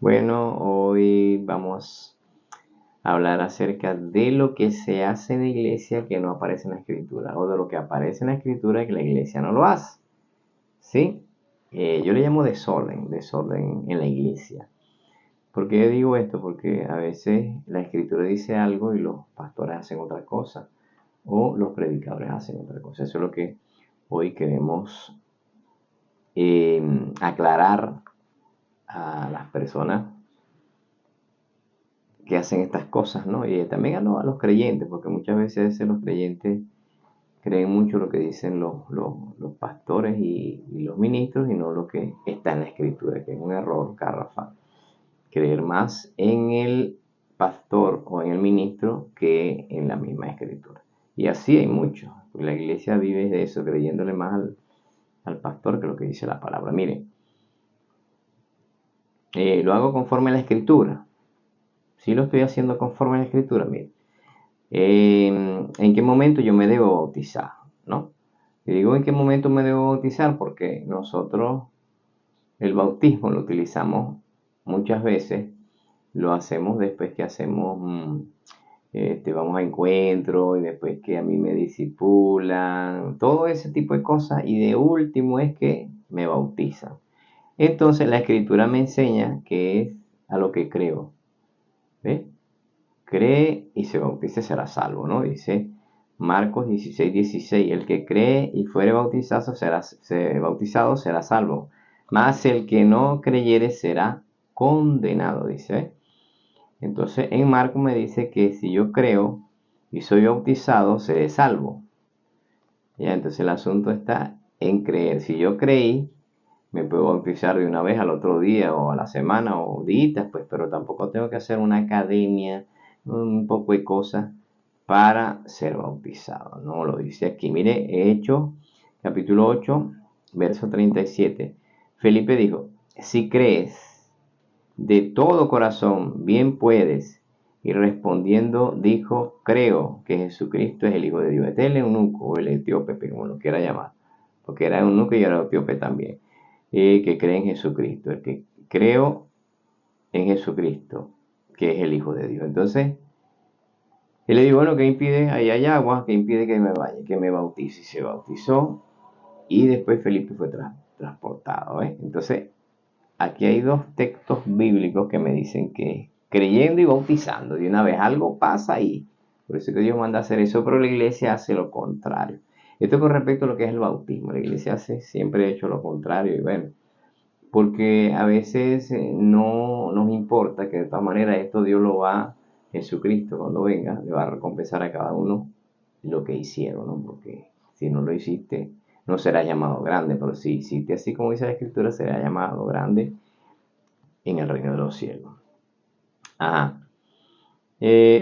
Bueno, hoy vamos a hablar acerca de lo que se hace en la iglesia que no aparece en la escritura, o de lo que aparece en la escritura que la iglesia no lo hace. ¿Sí? Yo le llamo desorden en la iglesia. ¿Por qué digo esto? Porque a veces la escritura dice algo y los pastores hacen otra cosa, o los predicadores hacen otra cosa. Eso es lo que hoy queremos aclarar a las personas que hacen estas cosas, ¿no? Y también a los creyentes, porque muchas veces los creyentes creen mucho lo que dicen los pastores y los ministros y no lo que está en la escritura, que es un error garrafal. Creer más en el pastor o en el ministro que en la misma escritura. Y así hay muchos. La iglesia vive de eso, creyéndole más al pastor que lo que dice la palabra. Miren, lo hago conforme a la escritura. Si lo estoy haciendo conforme a la escritura, miren. En qué momento yo me debo bautizar, ¿no? Y digo en qué momento me debo bautizar porque nosotros el bautismo lo utilizamos muchas veces, lo hacemos después que hacemos, vamos a encuentro y después que a mí me disipulan, todo ese tipo de cosas y de último es que me bautizan. Entonces la escritura me enseña que es a lo que creo, ¿ves? Cree y se bautice será salvo, ¿no? Dice Marcos 16:16, el que cree y fuere bautizado será salvo, mas el que no creyere será condenado, dice. Entonces en Marcos me dice que si yo creo y soy bautizado, seré salvo. Ya, entonces el asunto está en creer. Si yo creí, me puedo bautizar de una vez al otro día o a la semana o días, pues, pero tampoco tengo que hacer una academia, un poco de cosas para ser bautizado, ¿no? Lo dice aquí. Mire, Hechos, capítulo 8, verso 37. Felipe dijo, si crees de todo corazón, bien puedes. Y respondiendo dijo, creo que Jesucristo es el Hijo de Dios. Este es el eunuco o el etíope, como lo quiera llamar, porque era eunuco y era etíope también, que cree en Jesucristo, el que creo en Jesucristo, que es el Hijo de Dios. Entonces, él le dijo, bueno, ¿qué impide? Ahí hay agua, ¿qué impide que me vaya, que me bautice? Y se bautizó y después Felipe fue transportado. Entonces, aquí hay dos textos bíblicos que me dicen que creyendo y bautizando de una vez algo pasa ahí. Por eso que Dios manda a hacer eso, pero la iglesia hace lo contrario. Esto con respecto a lo que es el bautismo. La iglesia siempre ha hecho lo contrario y bueno, porque a veces no nos importa que de todas maneras esto Dios lo va, Jesucristo cuando venga, le va a recompensar a cada uno lo que hicieron, ¿no? Porque si no lo hiciste, no será llamado grande, pero si hiciste así como dice la Escritura, será llamado grande en el reino de los cielos. Ajá.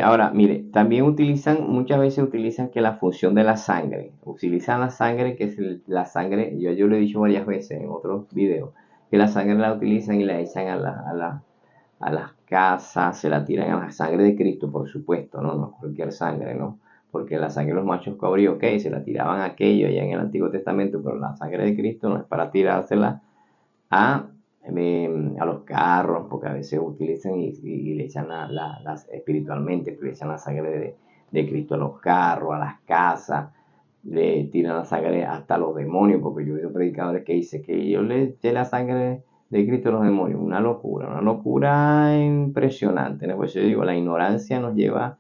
Ahora, mire, también muchas veces utilizan que la función de la sangre, utilizan la sangre, que es la sangre, yo lo he dicho varias veces en otros videos, que la sangre la utilizan y la echan a las casas, se la tiran a la sangre de Cristo, por supuesto, no cualquier sangre, ¿no? Porque la sangre de los machos cabríos, ok, se la tiraban a aquello ya en el Antiguo Testamento, pero la sangre de Cristo no es para tirársela a, a los carros, porque a veces utilizan y le echan espiritualmente, le echan la sangre de Cristo a los carros, a las casas, le tiran la sangre hasta a los demonios, porque yo he oído predicadores que dicen que yo le eché la sangre de Cristo a los demonios, una locura impresionante, ¿no? Pues yo digo, la ignorancia nos lleva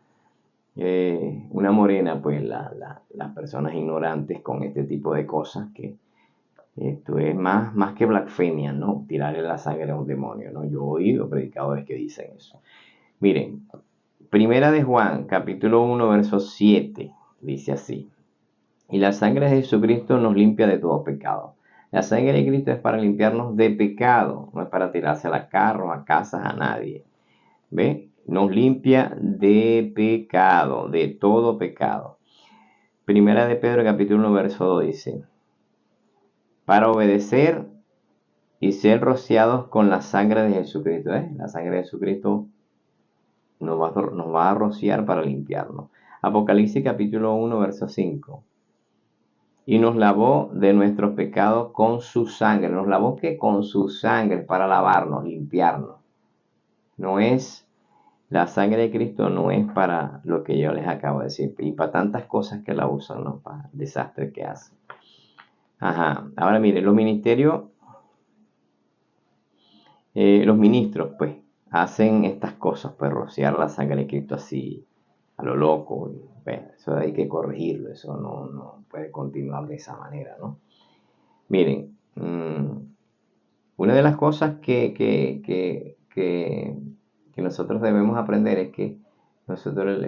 una morena, pues las personas ignorantes con este tipo de cosas que esto es más que blasfemia, ¿no? Tirarle la sangre a un demonio, ¿no? Yo he oído predicadores que dicen eso. Miren, Primera de Juan, capítulo 1, verso 7, dice así. Y la sangre de Jesucristo nos limpia de todo pecado. La sangre de Cristo es para limpiarnos de pecado, no es para tirarse a carros, a casas, a nadie. ¿Ve? Nos limpia de pecado, de todo pecado. Primera de Pedro, capítulo 1, verso 2 dice, para obedecer y ser rociados con la sangre de Jesucristo. La sangre de Jesucristo nos va a rociar para limpiarnos. Apocalipsis capítulo 1, verso 5. Y nos lavó de nuestros pecados con su sangre. ¿Nos lavó qué? Con su sangre para lavarnos, limpiarnos. No es, la sangre de Cristo no es para lo que yo les acabo de decir, y para tantas cosas que la usan, ¿no? Para el desastre que hacen. Ajá, ahora miren, los ministros, pues, hacen estas cosas, pues, rociar la sangre de Cristo así, a lo loco. Y, bueno, eso hay que corregirlo, eso no puede continuar de esa manera, ¿no? Miren, una de las cosas que nosotros debemos aprender es que nosotros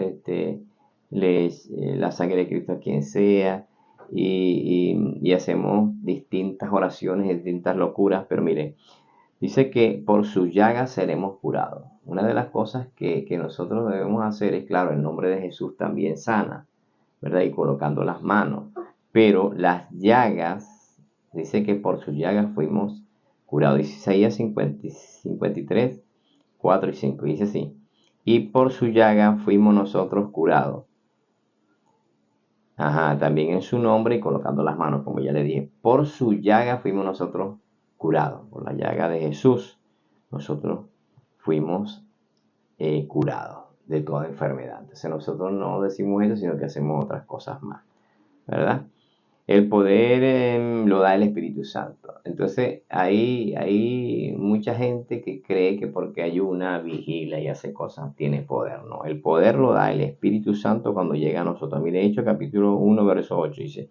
la sangre de Cristo a quien sea y hacemos distintas oraciones, distintas locuras, pero miren, dice que por sus llagas seremos curados. Una de las cosas que nosotros debemos hacer es, claro, el nombre de Jesús también sana, ¿verdad? Y colocando las manos. Pero las llagas, dice que por sus llagas fuimos curados. Dice Isaías 53, 4 y 5. Dice así. Y por su llaga fuimos nosotros curados. Ajá, también en su nombre y colocando las manos, como ya le dije. Por su llaga fuimos nosotros curados. Por la llaga de Jesús, nosotros fuimos curados de toda enfermedad. Entonces nosotros no decimos eso, sino que hacemos otras cosas más, ¿verdad? El poder lo da el Espíritu Santo. Entonces hay mucha gente que cree que porque ayuna, vigila y hace cosas, tiene poder. No, el poder lo da el Espíritu Santo cuando llega a nosotros. Mire, Hechos capítulo 1, verso 8 dice,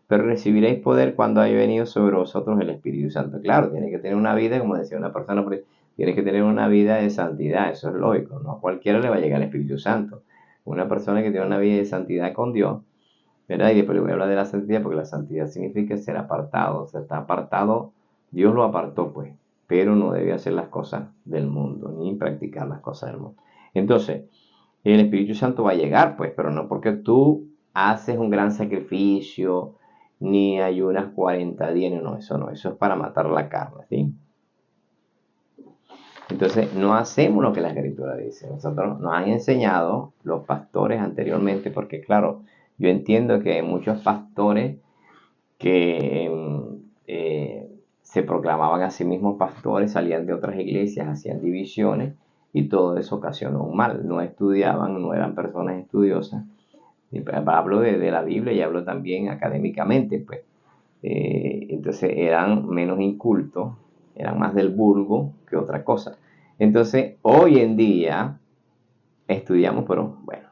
pero recibiréis poder cuando haya venido sobre vosotros el Espíritu Santo. Claro, tiene que tener una vida, como decía una persona, tiene que tener una vida de santidad, eso es lógico. No a cualquiera le va a llegar el Espíritu Santo. Una persona que tiene una vida de santidad con Dios, ¿verdad? Y después le voy a hablar de la santidad, porque la santidad significa ser apartado. O sea, está apartado, Dios lo apartó, pues, pero no debe hacer las cosas del mundo, ni practicar las cosas del mundo. Entonces, el Espíritu Santo va a llegar, pues, pero no porque tú haces un gran sacrificio, ni ayunas 40 días, no, eso es para matar la carne, ¿sí? Entonces, no hacemos lo que la Escritura dice. Nosotros nos han enseñado los pastores anteriormente, porque claro, yo entiendo que hay muchos pastores que se proclamaban a sí mismos pastores, salían de otras iglesias, hacían divisiones y todo eso ocasionó un mal. No estudiaban, no eran personas estudiosas. Hablo de la Biblia y hablo también académicamente, pues. Entonces eran menos incultos, eran más del vulgo que otra cosa. Entonces, hoy en día estudiamos, pero bueno,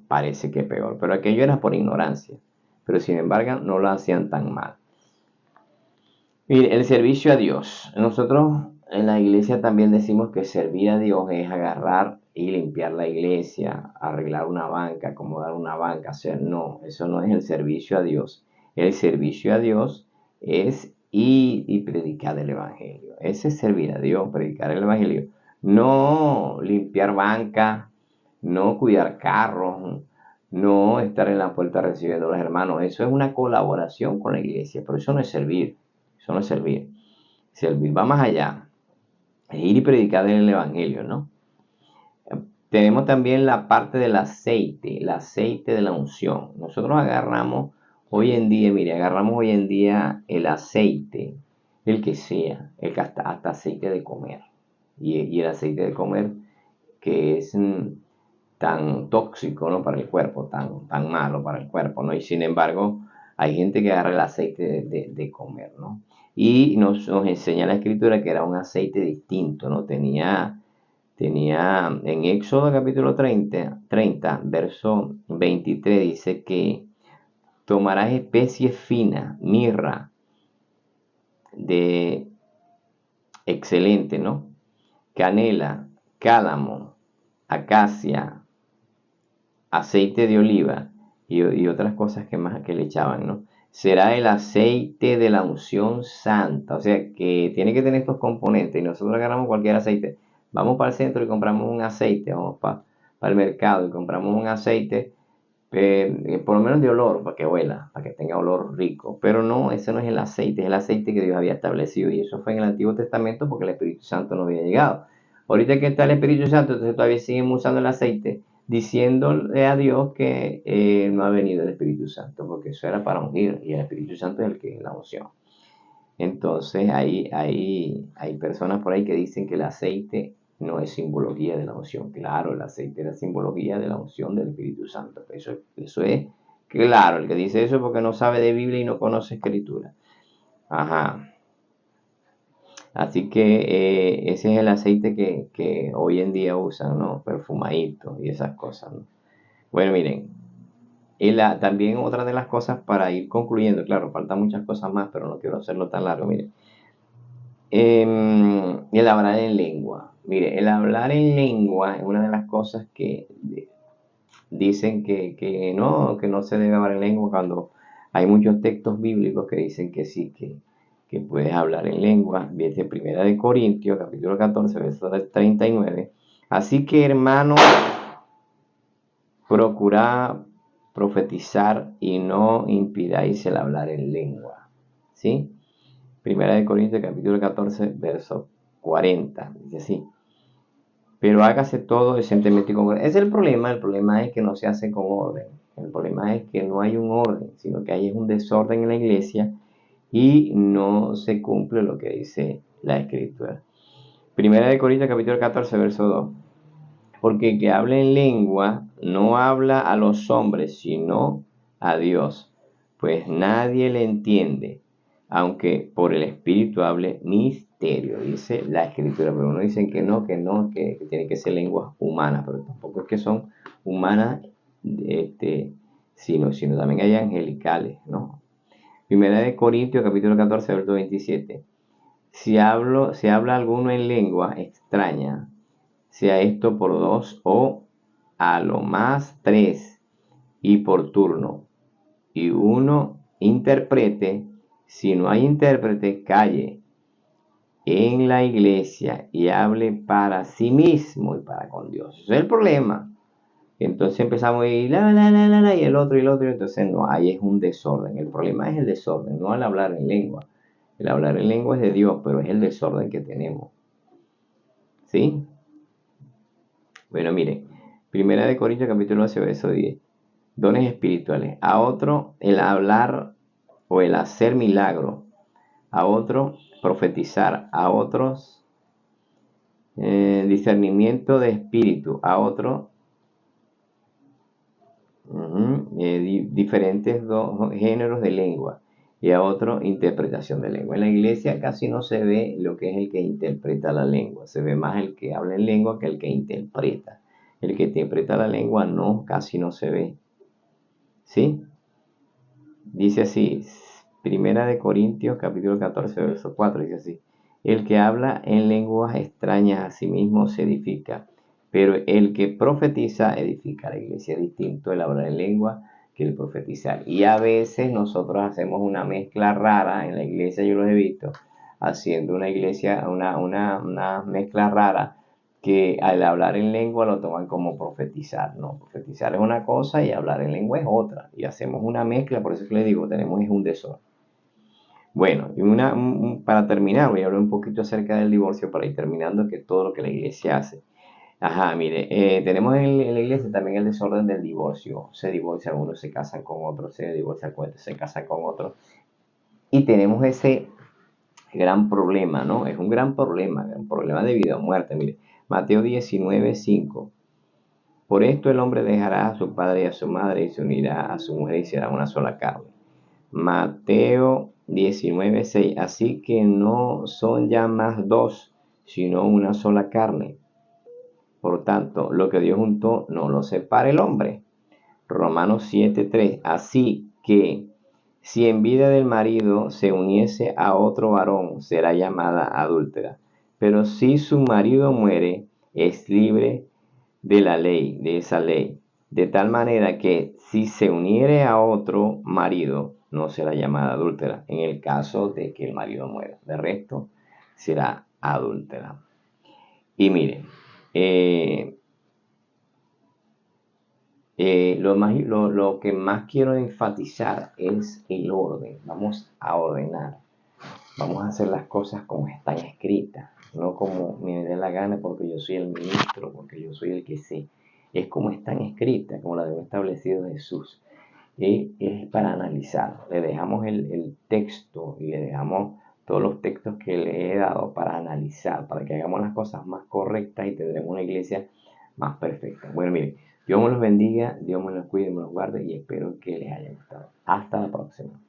parece que peor. Pero aquello era por ignorancia. Pero sin embargo, no lo hacían tan mal. Mire, el servicio a Dios. Nosotros en la iglesia también decimos que servir a Dios es agarrar y limpiar la iglesia, arreglar una banca, acomodar una banca. O sea, no, eso no es el servicio a Dios. El servicio a Dios es ir y predicar el Evangelio. Ese es servir a Dios, predicar el Evangelio. No limpiar banca, no cuidar carros, no estar en la puerta recibiendo a los hermanos. Eso es una colaboración con la iglesia, pero eso no es servir. Eso no es servir. Servir va más allá. Es ir y predicar el Evangelio, ¿no? Tenemos también la parte del aceite, el aceite de la unción. Nosotros agarramos hoy en día, mire, agarramos hoy en día el aceite, el que sea, hasta aceite de comer. Y el aceite de comer que es tan tóxico, ¿no? Para el cuerpo, tan malo para el cuerpo, ¿no? Y sin embargo, hay gente que agarra el aceite de comer, ¿no? Y nos enseña la escritura que era un aceite distinto, ¿no? Tenía en Éxodo capítulo 30, verso 23, dice que tomarás especies finas, mirra, de excelente, ¿no? Canela, cálamo, acacia, aceite de oliva y otras cosas que más que le echaban, ¿no? Será el aceite de la unción santa. O sea, que tiene que tener estos componentes y nosotros agarramos cualquier aceite. Vamos para el centro y compramos un aceite, vamos para el mercado y compramos un aceite, por lo menos de olor, para que huela, para que tenga olor rico. Pero no, ese no es el aceite, es el aceite que Dios había establecido. Y eso fue en el Antiguo Testamento porque el Espíritu Santo no había llegado. Ahorita que está el Espíritu Santo, entonces todavía siguen usando el aceite, diciéndole a Dios que no ha venido el Espíritu Santo, porque eso era para ungir, y el Espíritu Santo es el que es la unción. Entonces hay personas por ahí que dicen que el aceite no es simbología de la unción. Claro, el aceite era simbología de la unción del Espíritu Santo. Eso es claro. El que dice eso es porque no sabe de Biblia y no conoce Escritura. Ajá. Así que ese es el aceite que hoy en día usan, ¿no? Perfumadito y esas cosas, ¿no? Bueno, miren, también otra de las cosas para ir concluyendo, claro, faltan muchas cosas más, pero no quiero hacerlo tan largo, miren. El hablar en lengua. Mire, el hablar en lengua es una de las cosas que dicen que no se debe hablar en lengua, cuando hay muchos textos bíblicos que dicen que sí, que puedes hablar en lengua. Viene Primera de Corintios, capítulo 14, verso 39. Así que, hermanos, procurad profetizar y no impidáis el hablar en lengua. ¿Sí? Primera de Corintios, capítulo 14, verso 40. Dice así: pero hágase todo decentemente y con orden. Ese es el problema es que no se hace con orden. El problema es que no hay un orden, sino que hay un desorden en la iglesia y no se cumple lo que dice la Escritura. Primera de Corintios, capítulo 14, verso 2. Porque el que habla en lengua no habla a los hombres, sino a Dios, pues nadie le entiende, aunque por el Espíritu hable misterio, dice la Escritura. Pero uno dice que tiene que ser lenguas humanas, pero tampoco es que son humanas, sino también hay angelicales, ¿no? Primera de Corintios, capítulo 14, verso 27. Si habla alguno en lengua extraña, sea esto por dos o a lo más tres, y por turno, y uno interprete. Si no hay intérprete, calle en la iglesia y hable para sí mismo y para con Dios. Ese es el problema. Entonces empezamos a ir y el otro, entonces no, ahí es un desorden. El problema es el desorden, no al hablar en lengua. El hablar en lengua es de Dios, pero es el desorden que tenemos. ¿Sí? Bueno, miren, Primera de Corintios capítulo 12, verso 10. Dones espirituales. A otro el hablar o el hacer milagro. A otro profetizar. A otros discernimiento de espíritu. A otro diferentes géneros de lengua. Y a otro interpretación de lengua. En la iglesia casi no se ve lo que es el que interpreta la lengua. Se ve más el que habla en lengua que el que interpreta. El que interpreta la lengua casi no se ve. ¿Sí? Dice así, Primera de Corintios, capítulo 14, verso 4, dice así: el que habla en lenguas extrañas a sí mismo se edifica, pero el que profetiza edifica a la iglesia. Es distinto el hablar en lengua que el profetizar. Y a veces nosotros hacemos una mezcla rara en la iglesia, yo los he visto, haciendo una mezcla rara, que al hablar en lengua lo toman como profetizar. No, profetizar es una cosa y hablar en lengua es otra. Y hacemos una mezcla, por eso que les digo, tenemos un desorden. Bueno, y para terminar, voy a hablar un poquito acerca del divorcio para ir terminando, que es todo lo que la iglesia hace. Ajá, mire, tenemos en la iglesia también el desorden del divorcio. Se divorcia uno, se casan con otro, se divorcia con otro, se casan con otro. Y tenemos ese gran problema, ¿no? Es un gran problema de vida o muerte. Mire, Mateo 19, 5. Por esto el hombre dejará a su padre y a su madre y se unirá a su mujer y será una sola carne. Mateo 19, 6. Así que no son ya más dos, sino una sola carne. Por tanto, lo que Dios juntó no lo separe el hombre. Romanos 7, 3. Así que si en vida del marido se uniese a otro varón, será llamada adúltera. Pero si su marido muere, es libre de la ley, de esa ley. De tal manera que si se uniere a otro marido, no será llamada adúltera, en el caso de que el marido muera. De resto, será adúltera. Y miren, lo que más quiero enfatizar es el orden. Vamos a ordenar. Vamos a hacer las cosas como están escritas, no como me dé la gana porque yo soy el ministro, porque yo soy el que sé. Es como están escritas, como la dejó establecido Jesús. Y es para analizar. Le dejamos el texto y le dejamos todos los textos que le he dado para analizar, para que hagamos las cosas más correctas y tendremos una iglesia más perfecta. Bueno, miren, Dios me los bendiga, Dios me los cuide, me los guarde y espero que les haya gustado. Hasta la próxima.